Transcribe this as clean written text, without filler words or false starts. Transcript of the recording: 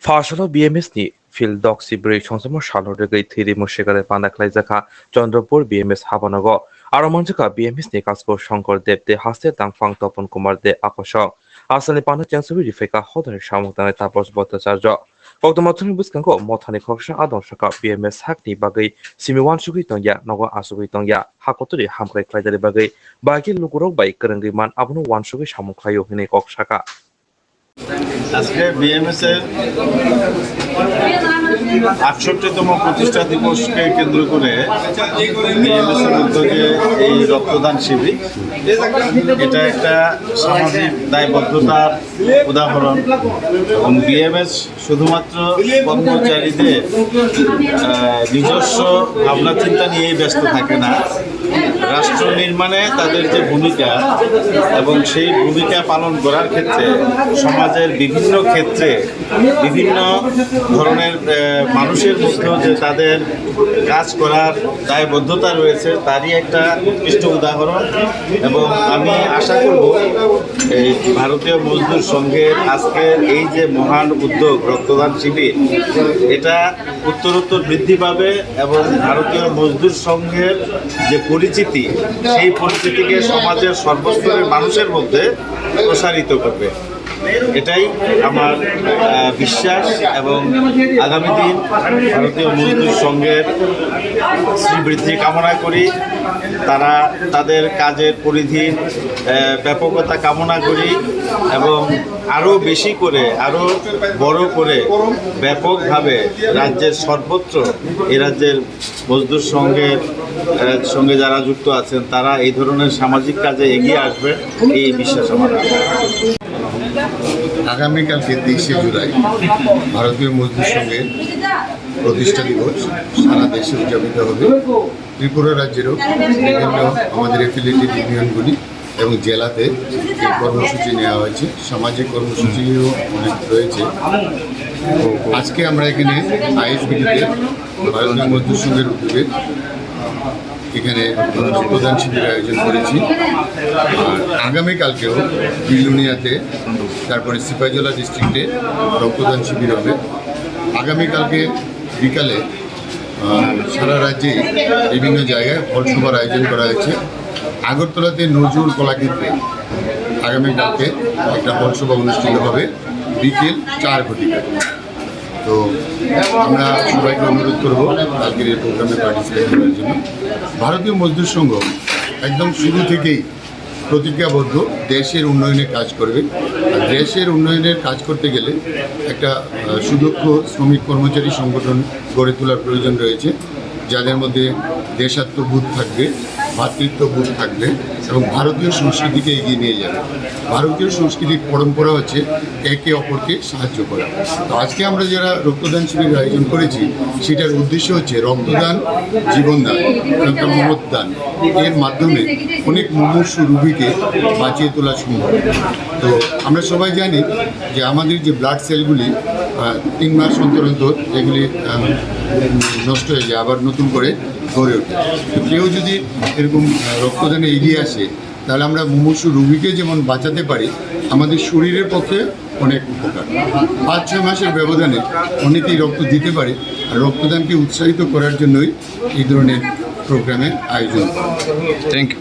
Fashalo BMS ni fil doxi break chonsamo shalo regai thiri mushigare panda Khwlaijakha Chandrapur BMS habanago aromanjaka BMS ni kasko Shankar Dev de haste tangfang Topon Kumar de akosho asani panda changsubi rifeka hodari samutane tapos bhattacharya Bogdomathuni buskango mothani khoksha adonshaka BMS hakni bagai simiwan sugui tongya nogo asugui tongya hakoturi hamkai khlaidari bagai bagi lugurok bai kerengri man abunu wan sugui samukhlayo hine kokshaka আজকে BMS এর ৬৮তম প্রতিষ্ঠা দিবসকে কেন্দ্র করে BMS এর উদ্যোগে এই রক্তদান শিবির এটা একটা সামাজিক দায়বদ্ধতার উদাহরণ এবং বিএমএস শুধুমাত্র কর্মচারীদের নিজস্ব ভাবনা চিন্তা নিয়েই ব্যস্ত থাকে না, রাষ্ট্র নির্মাণে তাদের যে ভূমিকা এবং সেই ভূমিকা পালন করার ক্ষেত্রে সমাজের বিভিন্ন ক্ষেত্রে বিভিন্ন ধরনের মানুষের মধ্যেও যে তাদের কাজ করার দায়বদ্ধতা রয়েছে তারই একটা উৎকৃষ্ট উদাহরণ। এবং আমি আশা করব এই ভারতীয় মজদুর সংঘের আজকের এই যে মহান উদ্যোগ রক্তদান শিবির এটা উত্তরোত্তর বৃদ্ধি পাবে এবং ভারতীয় মজদুর সংঘের যে পরিচিতি সেই পরিচিতিকে সমাজের সর্বস্তরের মানুষের মধ্যে প্রসারিত করবে, এটাই আমার বিশ্বাস। এবং আগামী দিন ভারতীয় মজদুর সংঘের শ্রীবৃদ্ধি কামনা করি, তারা তাদের কাজের পরিধির ব্যাপকতা কামনা করি এবং আরও বেশি করে আরও বড় করে ব্যাপকভাবে রাজ্যের সর্বত্র এই রাজ্যের মজদুর সংঘের সঙ্গে যারা যুক্ত আছেন তারা এই ধরনের সামাজিক কাজে এগিয়ে আসবে, এই বিশ্বাস আমার। আগামীকালকে ২৩শে জুলাই ভারতীয় মজদুর সংঘের প্রতিষ্ঠা দিবস সারা দেশে উদযাপিত হবে। ত্রিপুরা রাজ্যেরও বিভিন্ন আমাদের এফিলিয়েটেড ইউনিয়নগুলি এবং জেলাতে এই কর্মসূচি নেওয়া হয়েছে, সামাজিক কর্মসূচিও অনেক রয়েছে। আজকে আমরা এখানে আইএসবিটিতে ভারতীয় মজদুর সংঘের উদ্যোগে এখানে রক্তদান শিবিরের আয়োজন করেছি। আর আগামীকালকেও বিলুনিয়াতে, তারপরে সিপাহীজলা ডিস্ট্রিক্টে রক্তদান শিবির হবে। আগামীকালকে বিকালে সারা রাজ্যে বিভিন্ন জায়গায় ফলসভার আয়োজন করা হয়েছে। আগরতলাতে নজরুল কলাক্ষেত্রে আগামীকালকে একটা ফলসভা অনুষ্ঠিত হবে বিকেল ৪ ঘটিকায়। তো আমরা সবাইকে অনুরোধ করবো কালকের এই প্রোগ্রামে পার্টিসিপেট করার জন্য। ভারতীয় মজদুর সংঘ একদম শুরু থেকেই প্রতিজ্ঞাবদ্ধ দেশের উন্নয়নে কাজ করবে। আর দেশের উন্নয়নের কাজ করতে গেলে একটা সুদক্ষ শ্রমিক কর্মচারী সংগঠন গড়ে তোলার প্রয়োজন রয়েছে, যাদের মধ্যে দেশাত্মবোধ থাকবে, ভ্রাতৃত্ববোধ থাকবে এবং ভারতীয় সংস্কৃতিকে এগিয়ে নিয়ে যাবে। ভারতীয় সংস্কৃতির পরম্পরা হচ্ছে একে অপরকে সাহায্য করা। তো আজকে আমরা যারা রক্তদান শিবিরের আয়োজন করেছি সেটার উদ্দেশ্য হচ্ছে রক্তদান জীবনদান, একটা মহৎদান। এর মাধ্যমে অনেক মুমূর্ষু রোগীকে বাঁচিয়ে তোলা সম্ভব। তো আমরা সবাই জানি যে আমাদের যে ব্লাড সেলগুলি ৩ মাস অন্তর অন্তর এগুলি নষ্ট হয়ে যায়, আবার নতুন করে গড়ে ওঠে। তো কেউ যদি এরকম রক্তদানে এগিয়ে আসে তাহলে আমরা মুমূর্ষু রোগীকে যেমন বাঁচাতে পারি, আমাদের শরীরের পক্ষে অনেক উপকার। ৫-৬ মাসের ব্যবধানে অনেকেই রক্ত দিতে পারে। আর রক্তদানকে উৎসাহিত করার জন্যই এই ধরনের প্রোগ্রামের আয়োজন। Thank you.